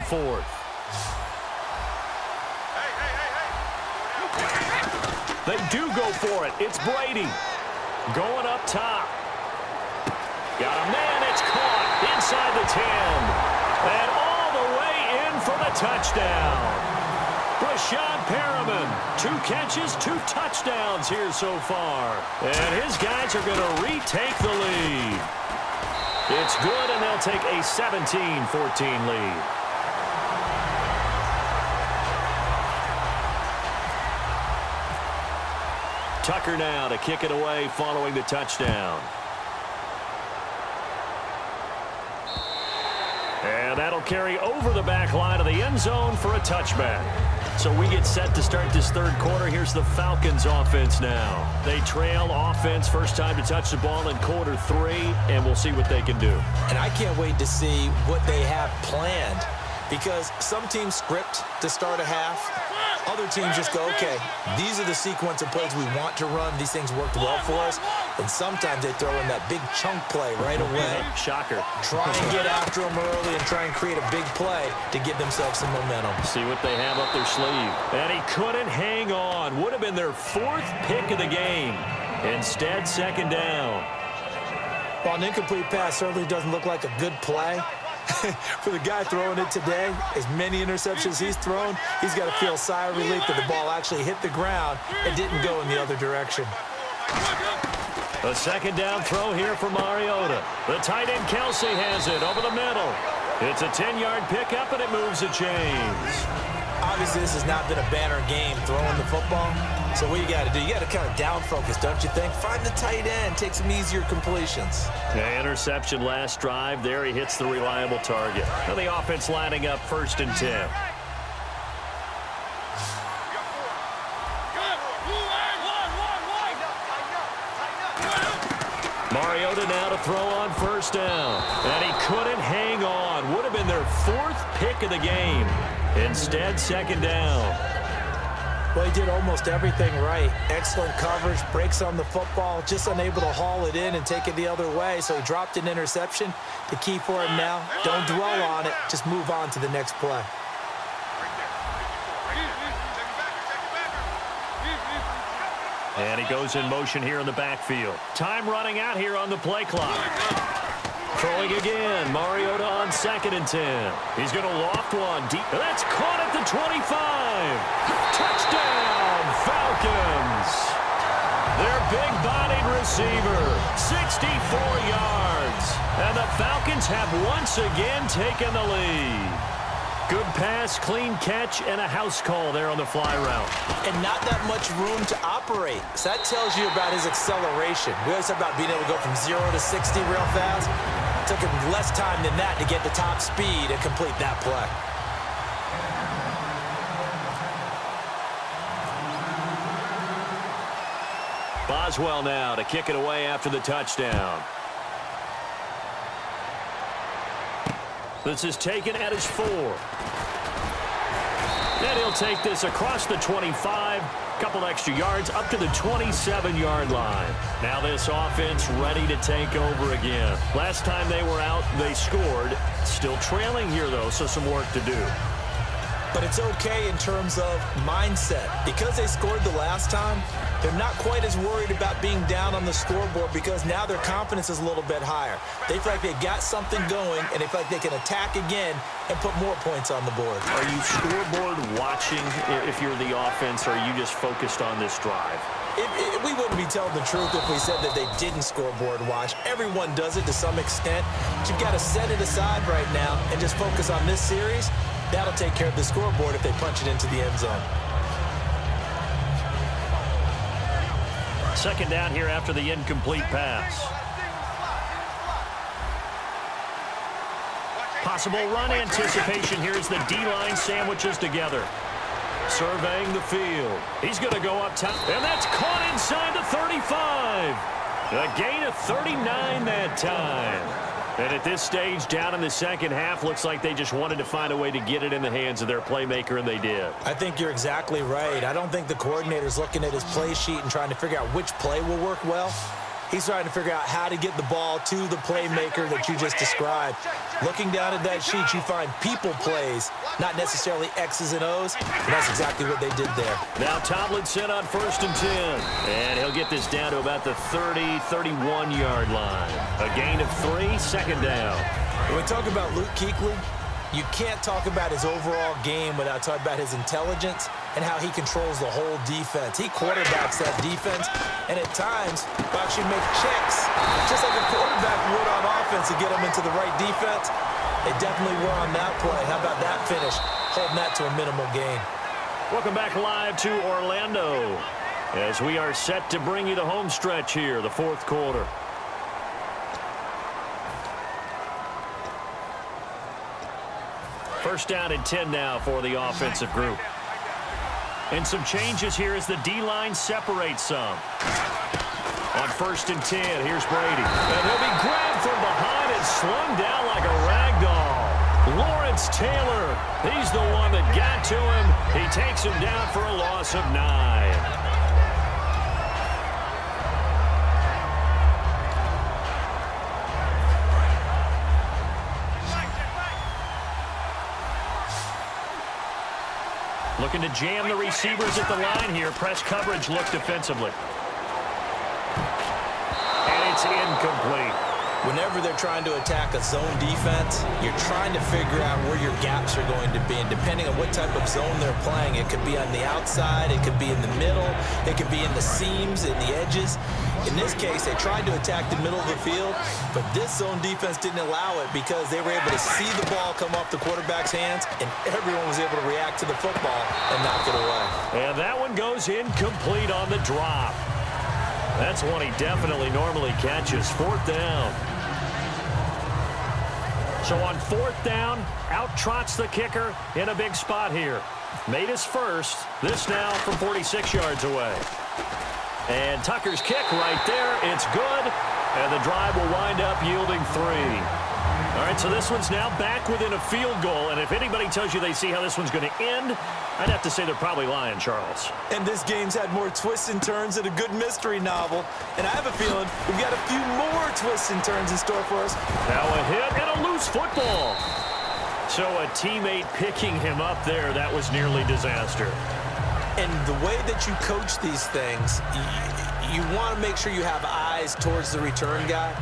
4th. They do go for it. It's Brady. Going up top. Got a man. It's caught inside the 10. And all the way in for the touchdown. Brashad Perriman, 2 catches, 2 touchdowns here so far. And his guys are going to retake the lead. It's good, and they'll take a 17-14 lead. Tucker now to kick it away following the touchdown. And that'll carry over the back line of the end zone for a touchback. So we get set to start this 3rd quarter. Here's the Falcons offense now. They trail offense, first time to touch the ball in quarter 3, and we'll see what they can do. And I can't wait to see what they have planned, because some teams script to start a half. Other teams just go, okay, these are the sequence of plays we want to run. These things worked well for us. And sometimes they throw in that big chunk play right away. Shocker. Try and get after them early and try and create a big play to give themselves some momentum. See what they have up their sleeve. And he couldn't hang on. Would have been their 4th pick of the game. Instead, 2nd down. Well, an incomplete pass certainly doesn't look like a good play. For the guy throwing it today, as many interceptions he's thrown, he's got to feel a sigh of relief that the ball actually hit the ground and didn't go in the other direction. A 2nd down throw here for Mariota. The tight end Kelsey has it over the middle. It's a 10-yard pickup, and it moves the chains. Obviously, this has not been a banner game throwing the football. So what you got to do, you got to kind of down focus, don't you think? Find the tight end, take some easier completions. The interception last drive. There he hits the reliable target. Now the offense lining up 1st and 10. Mariota now to throw on 1st down. And he couldn't hang on. Would have been their 4th pick of the game. Instead, 2nd down. Well, he did almost everything right. Excellent coverage, breaks on the football, just unable to haul it in and take it the other way. So he dropped an interception. The key for him now, don't dwell on it. Just move on to the next play. And he goes in motion here in the backfield. Time running out here on the play clock. Throwing again. Mariota on 2nd and 10. He's going to loft one deep. That's caught at the 25. Touchdown, Falcons. Their big-bodied receiver, 64 yards. And the Falcons have once again taken the lead. Good pass, clean catch, and a house call there on the fly route. And not that much room to operate. So that tells you about his acceleration. We always talk about being able to go from 0 to 60 real fast. It took him less time than that to get the top speed and complete that play. Boswell now to kick it away after the touchdown. This is taken at his 4. And he'll take this across the 25. Couple extra yards up to the 27-yard line. Now this offense ready to take over again. Last time they were out, they scored. Still trailing here, though, so some work to do. But it's okay in terms of mindset. Because they scored the last time, they're not quite as worried about being down on the scoreboard because now their confidence is a little bit higher. They feel like they got something going, and they feel like they can attack again and put more points on the board. Are you scoreboard watching if you're the offense, or are you just focused on this drive? We wouldn't be telling the truth if we said that they didn't scoreboard watch. Everyone does it to some extent. But you've got to set it aside right now and just focus on this series. That'll take care of the scoreboard if they punch it into the end zone. 2nd down here after the incomplete pass. Possible run anticipation here as the D-line sandwiches together. Surveying the field. He's going to go up top, and that's caught inside the 35. A gain of 39 that time. And at this stage, down in the second half, looks like they just wanted to find a way to get it in the hands of their playmaker, and they did. I think you're exactly right. I don't think the coordinator's looking at his play sheet and trying to figure out which play will work well. He's trying to figure out how to get the ball to the playmaker that you just described. Looking down at that sheet, you find people plays, not necessarily X's and O's, and that's exactly what they did there. Now Tomlinson on 1st and 10, and he'll get this down to about the 30, 31-yard line. A gain of 3, 2nd down. When we talk about Luke Kuechly, you can't talk about his overall game without talking about his intelligence and how he controls the whole defense. He quarterbacks that defense, and at times will actually make checks, just like a quarterback would on offense to get them into the right defense. They definitely were on that play. How about that finish, holding that to a minimal gain. Welcome back live to Orlando as we are set to bring you the home stretch here, the 4th quarter. First down and 10 now for the offensive group. And some changes here as the D-line separates some. On 1st and 10, here's Brady. And he'll be grabbed from behind and slung down like a rag doll. Lawrence Taylor, he's the one that got to him. He takes him down for a loss of 9. Looking to jam the receivers at the line here. Press coverage look defensively. And it's incomplete. Whenever they're trying to attack a zone defense, you're trying to figure out where your gaps are going to be. And depending on what type of zone they're playing, it could be on the outside, it could be in the middle, it could be in the seams, in the edges. In this case, they tried to attack the middle of the field, but this zone defense didn't allow it because they were able to see the ball come off the quarterback's hands, and everyone was able to react to the football and knock it away. And that one goes incomplete on the drop. That's one he definitely normally catches. 4th down. So on 4th down, out trots the kicker in a big spot here. Made his first. This now from 46 yards away. And Tucker's kick right there. It's good. And the drive will wind up yielding 3. All right, so this one's now back within a field goal. And if anybody tells you they see how this one's going to end, I'd have to say they're probably lying, Charles. And this game's had more twists and turns than a good mystery novel. And I have a feeling we've got a few more twists and turns in store for us. Now a hit and a loose football. So a teammate picking him up there, that was nearly disaster. And the way that you coach these things, you want to make sure you have eyes towards the return guy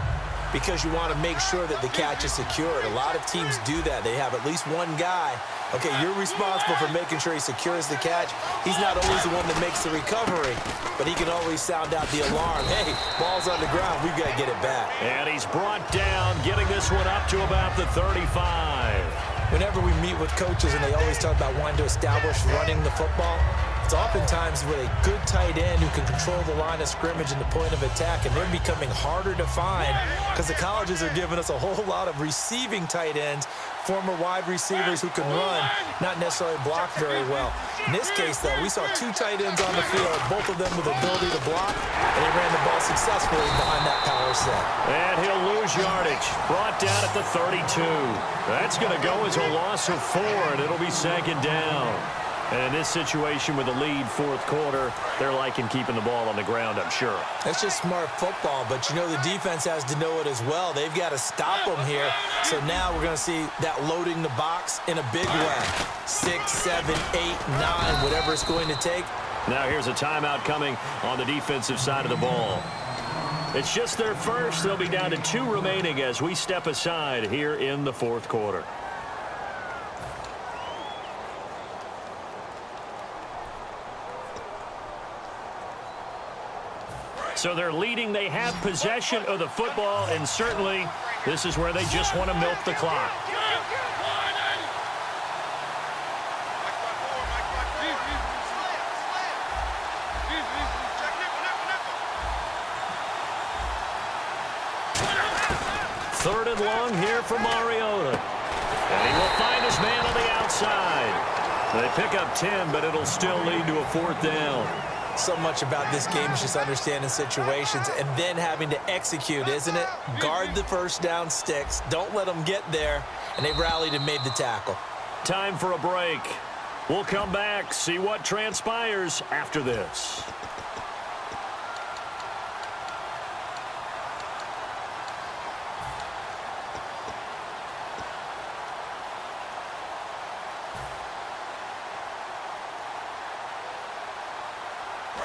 because you want to make sure that the catch is secured. A lot of teams do that. They have at least one guy. Okay, you're responsible for making sure he secures the catch. He's not always the one that makes the recovery, but he can always sound out the alarm. Hey, ball's on the ground. We've got to get it back. And he's brought down, getting this one up to about the 35. Whenever we meet with coaches and they always talk about wanting to establish running the football, it's oftentimes with a good tight end who can control the line of scrimmage and the point of attack, and they're becoming harder to find because the colleges are giving us a whole lot of receiving tight ends, former wide receivers who can run, not necessarily block very well. In this case, though, we saw 2 tight ends on the field, both of them with the ability to block, and they ran the ball successfully behind that power set. And he'll lose yardage. Brought down at the 32. That's going to go as a loss of 4, and it'll be 2nd down. And in this situation with the lead 4th quarter, they're liking keeping the ball on the ground, I'm sure. That's just smart football, but you know the defense has to know it as well. They've got to stop them here. So now we're going to see that loading the box in a big way. 6, 7, 8, 9, whatever it's going to take. Now here's a timeout coming on the defensive side of the ball. It's just their first. They'll be down to 2 remaining as we step aside here in the 4th quarter. So they're leading. They have possession of the football, and certainly this is where they just want to milk the clock. Third and long here for Mariota. And he will find his man on the outside. They pick up 10, but it'll still lead to a 4th down. So much about this game is just understanding situations and then having to execute, isn't it? Guard the first down sticks. Don't let them get there. And they rallied and made the tackle. Time for a break. We'll come back, see what transpires after this.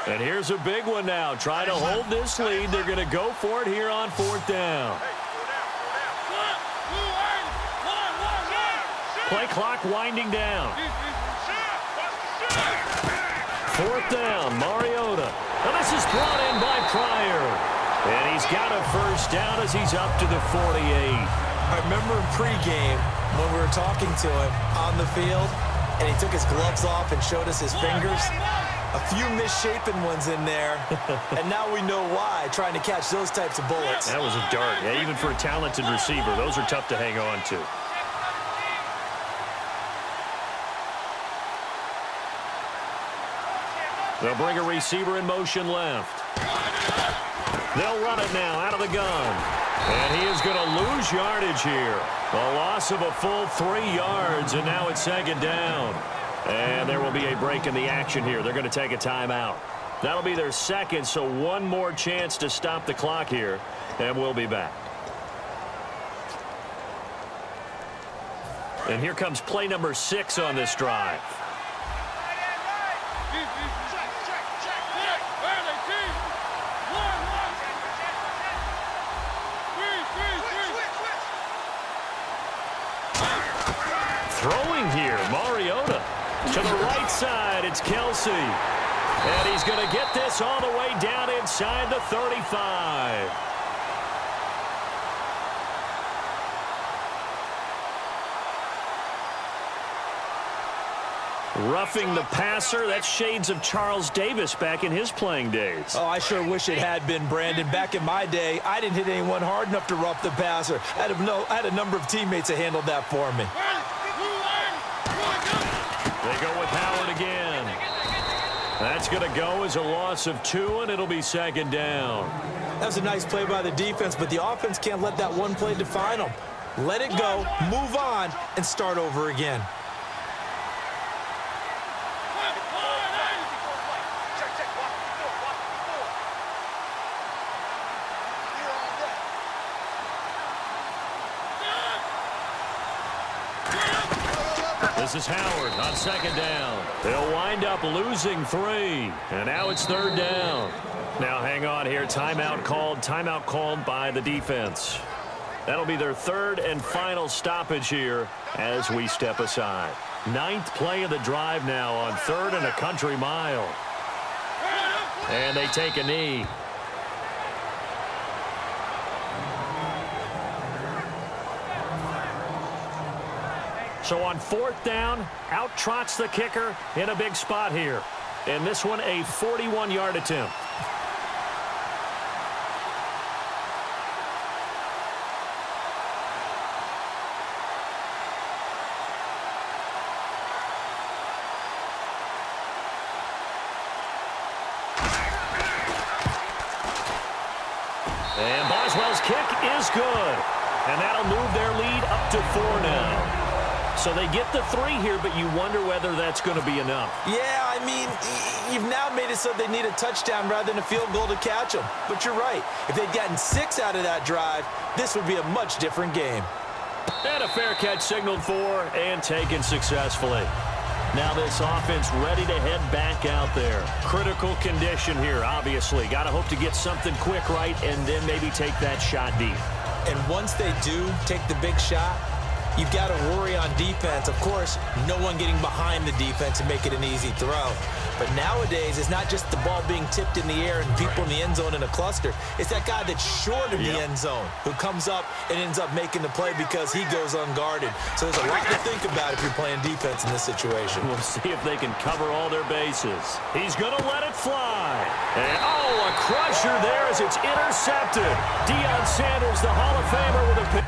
And here's a big one now. Trying to hold this lead. They're going to go for it here on 4th down. Play clock winding down. 4th down, Mariota. Now this is brought in by Pryor. And he's got a first down as he's up to the 48. I remember in pregame when we were talking to him on the field, and he took his gloves off and showed us his fingers. A few misshapen ones in there, and now we know why, trying to catch those types of bullets. That was a dart. Yeah, even for a talented receiver, those are tough to hang on to. They'll bring a receiver in motion left. They'll run it now out of the gun. And he is going to lose yardage here. A loss of a full 3 yards, and now it's 2nd down. And there will be a break in the action here. They're going to take a timeout. That'll be their 2nd, so one more chance to stop the clock here, and we'll be back. And here comes play number 6 on this drive. Throwing here, Mariota. To the right side, it's Kelsey. And he's going to get this all the way down inside the 35. Roughing the passer, that's shades of Charles Davis back in his playing days. Oh, I sure wish it had been, Brandon. Back in my day, I didn't hit anyone hard enough to rough the passer. I had a number of teammates that handled that for me. They go with Howard again. That's going to go as a loss of 2, and it'll be 2nd down. That was a nice play by the defense, but the offense can't let that one play define them. Let it go, move on, and start over again. This is Howard on 2nd down. They'll wind up losing 3. And now it's 3rd down. Now hang on here. Timeout called by the defense. That'll be their 3rd and final stoppage here as we step aside. 9th play of the drive now on 3rd and a country mile. And they take a knee. So on 4th down, out trots the kicker in a big spot here. And this one, a 41-yard attempt. And Boswell's kick is good. And that'll move their lead up to 4 now. So they get the 3 here, but you wonder whether that's going to be enough. Yeah, I mean, you've now made it so they need a touchdown rather than a field goal to catch them. But you're right. If they'd gotten 6 out of that drive, this would be a much different game. And a fair catch signaled for and taken successfully. Now this offense ready to head back out there. Critical condition here, obviously. Got to hope to get something quick right and then maybe take that shot deep. And once they do take the big shot, you've got to worry on defense. Of course, no one getting behind the defense and make it an easy throw. But nowadays, it's not just the ball being tipped in the air and people in the end zone in a cluster. It's that guy that's short of the end zone who comes up and ends up making the play because he goes unguarded. So there's a lot to think about if you're playing defense in this situation. We'll see if they can cover all their bases. He's going to let it fly. And, oh, a crusher there as it's intercepted. Deion Sanders, the Hall of Famer, with a pick.